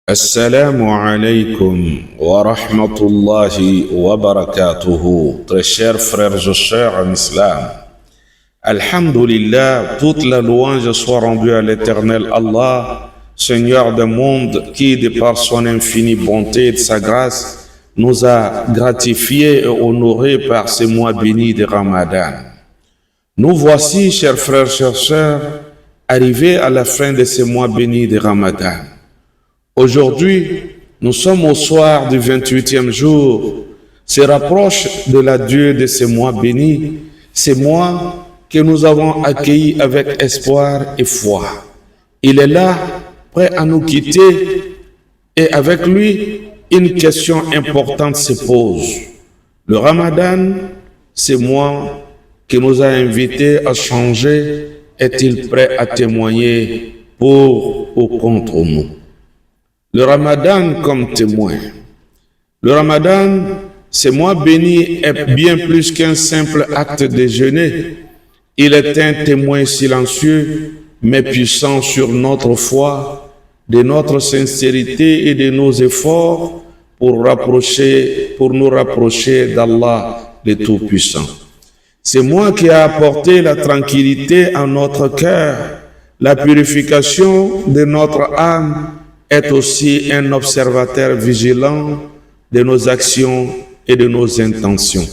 Assalamu alaikum wa rahmatullahi wa barakatuhu. Très chers frères et sœurs en islam. Alhamdulillah, toute la louange soit rendue à l'éternel Allah, Seigneur du monde, qui, de par son infinie bonté et de sa grâce, nous a gratifiés et honorés par ce mois béni de Ramadan. Nous voici, chers frères et sœurs, arrivés à la fin de ce mois béni de Ramadan. Aujourd'hui, nous sommes au soir du 28e jour, se rapproche de l'adieu de ce mois béni, ce mois que nous avons accueilli avec espoir et foi. Il est là, prêt à nous quitter, et avec lui, une question importante se pose. Le Ramadan, ce mois qui nous a invités à changer, est-il prêt à témoigner pour ou contre nous? Le Ramadan comme témoin. Le Ramadan, ce mois béni, est bien plus qu'un simple acte de jeûner. Il est un témoin silencieux, mais puissant sur notre foi, de notre sincérité et de nos efforts pour nous rapprocher d'Allah, le Tout-Puissant. C'est moi qui a apporté la tranquillité à notre cœur, la purification de notre âme, est aussi un observateur vigilant de nos actions et de nos intentions.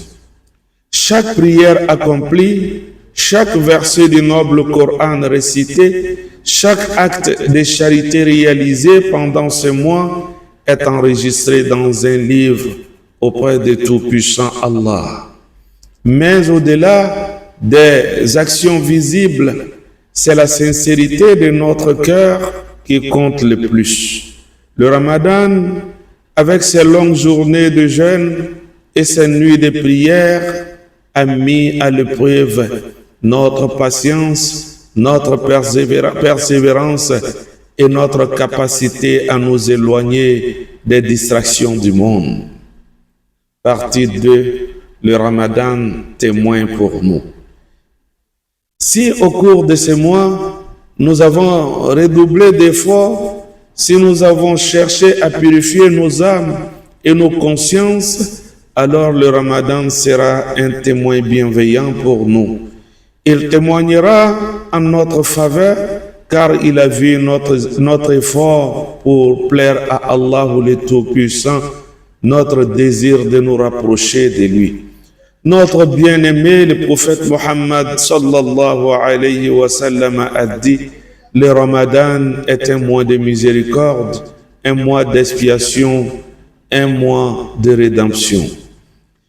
Chaque prière accomplie, chaque verset du noble Coran récité, chaque acte de charité réalisé pendant ce mois est enregistré dans un livre auprès de Tout-Puissant Allah. Mais au-delà des actions visibles, c'est la sincérité de notre cœur qui compte le plus. Le Ramadan, avec ses longues journées de jeûne et ses nuits de prière, a mis à l'épreuve notre patience, notre persévérance et notre capacité à nous éloigner des distractions du monde. Partie 2, le Ramadan témoin pour nous. Si au cours de ce mois, nous avons redoublé d'efforts, si nous avons cherché à purifier nos âmes et nos consciences, alors le Ramadan sera un témoin bienveillant pour nous. Il témoignera en notre faveur car il a vu notre effort pour plaire à Allah le Tout-Puissant, notre désir de nous rapprocher de lui. Notre bien-aimé, le prophète Mohammed sallallahu alayhi wa sallam a dit: le Ramadan est un mois de miséricorde, un mois d'expiation, un mois de rédemption.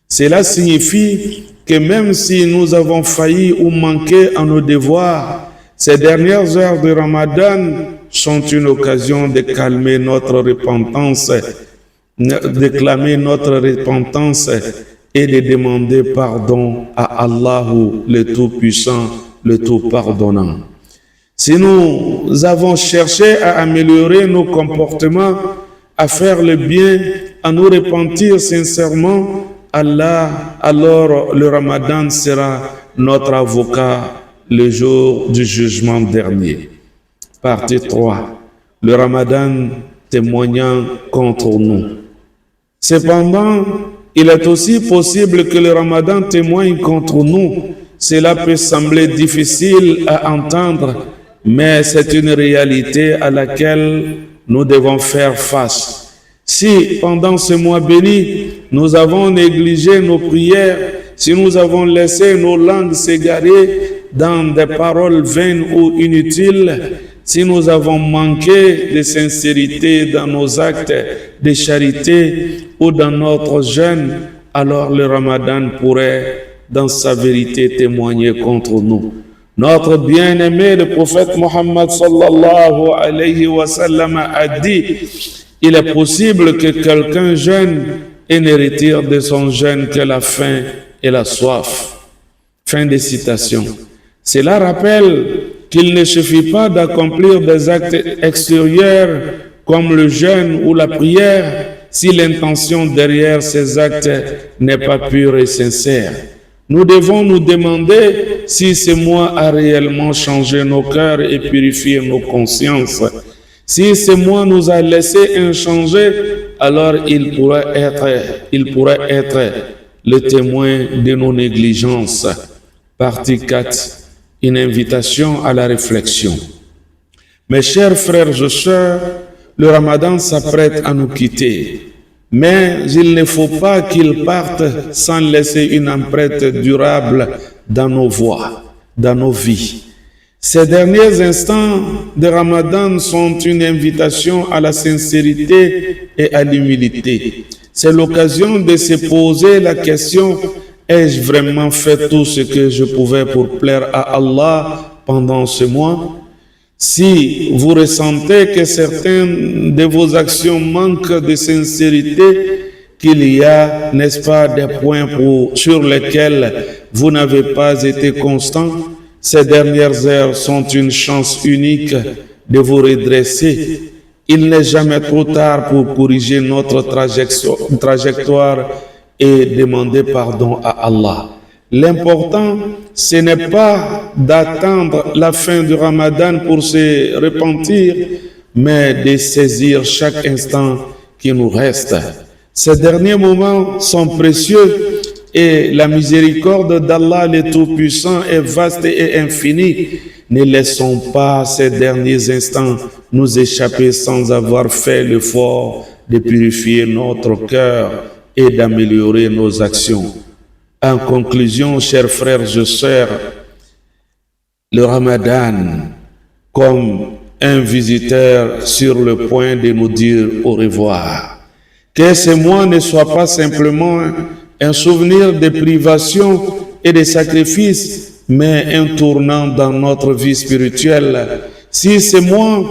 Cela signifie que même si nous avons failli ou manqué à nos devoirs, ces dernières heures de Ramadan sont une occasion de calmer notre repentance, de clamer notre repentance et de demander pardon à Allah, le Tout-Puissant, le Tout-Pardonnant. Si nous avons cherché à améliorer nos comportements, à faire le bien, à nous repentir sincèrement, alors le Ramadan sera notre avocat le jour du jugement dernier. Partie 3. Le Ramadan témoignant contre nous. Cependant, il est aussi possible que le Ramadan témoigne contre nous. Cela peut sembler difficile à entendre, mais c'est une réalité à laquelle nous devons faire face. Si pendant ce mois béni, nous avons négligé nos prières, si nous avons laissé nos langues s'égarer dans des paroles vaines ou inutiles, si nous avons manqué de sincérité dans nos actes de charité ou dans notre jeûne, alors le Ramadan pourrait, dans sa vérité, témoigner contre nous. Notre bien-aimé, le prophète Mohammed sallallahu alayhi wa sallam a dit: il est possible que quelqu'un jeûne et ne retire de son jeûne que la faim et la soif. Fin de citation. Cela rappelle qu'il ne suffit pas d'accomplir des actes extérieurs comme le jeûne ou la prière si l'intention derrière ces actes n'est pas pure et sincère. Nous devons nous demander si ce mois a réellement changé nos cœurs et purifié nos consciences. Si ce mois nous a laissé inchangés, alors il pourrait être le témoin de nos négligences. Partie 4. Une invitation à la réflexion. Mes chers frères et sœurs, le Ramadan s'apprête à nous quitter. Mais il ne faut pas qu'il parte sans laisser une empreinte durable dans nos voies, dans nos vies. Ces derniers instants de Ramadan sont une invitation à la sincérité et à l'humilité. C'est l'occasion de se poser la question: ai-je vraiment fait tout ce que je pouvais pour plaire à Allah pendant ce mois? Si vous ressentez que certaines de vos actions manquent de sincérité, qu'il y a, n'est-ce pas, des points sur lesquels vous n'avez pas été constant, ces dernières heures sont une chance unique de vous redresser. Il n'est jamais trop tard pour corriger notre trajectoire et demander pardon à Allah. L'important, ce n'est pas d'attendre la fin du Ramadan pour se repentir, mais de saisir chaque instant qui nous reste. Ces derniers moments sont précieux et la miséricorde d'Allah le Tout-Puissant est vaste et infinie. Ne laissons pas ces derniers instants nous échapper sans avoir fait l'effort de purifier notre cœur et d'améliorer nos actions. En conclusion, chers frères et sœurs, le Ramadan, comme un visiteur sur le point de nous dire au revoir. Que ce mois ne soit pas simplement un souvenir de privation et de sacrifice, mais un tournant dans notre vie spirituelle. Si ce mois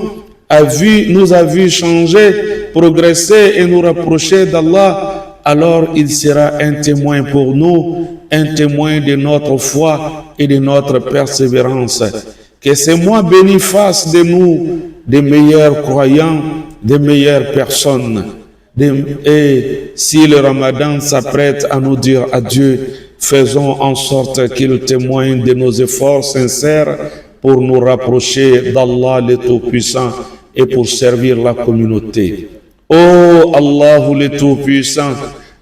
nous a vu changer, progresser et nous rapprocher d'Allah, alors il sera un témoin pour nous, un témoin de notre foi et de notre persévérance. Que ce mois béni fasse de nous des meilleurs croyants, des meilleures personnes. Et si le Ramadan s'apprête à nous dire adieu, faisons en sorte qu'il témoigne de nos efforts sincères pour nous rapprocher d'Allah le Tout-Puissant et pour servir la communauté. Oh Allah le Tout-Puissant,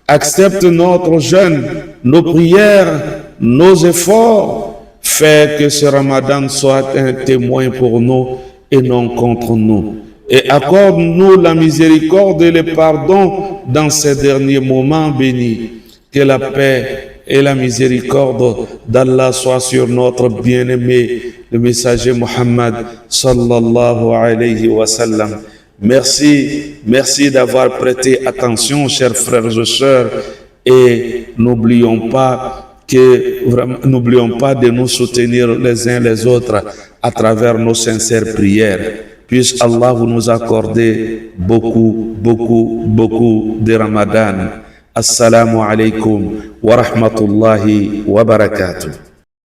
accepte notre jeûne, nos prières, nos efforts. Fais que ce Ramadan soit un témoin pour nous et non contre nous. Et accorde-nous la miséricorde et le pardon dans ces derniers moments bénis. Que la paix et la miséricorde d'Allah soient sur notre bien-aimé, le messager Muhammad sallallahu alayhi wa sallam. Merci d'avoir prêté attention, chers frères et sœurs, et n'oublions pas de nous soutenir les uns les autres à travers nos sincères prières. Puisse Allah vous nous accorder beaucoup de Ramadan. Assalamu alaikum wa rahmatullahi wa barakatuh.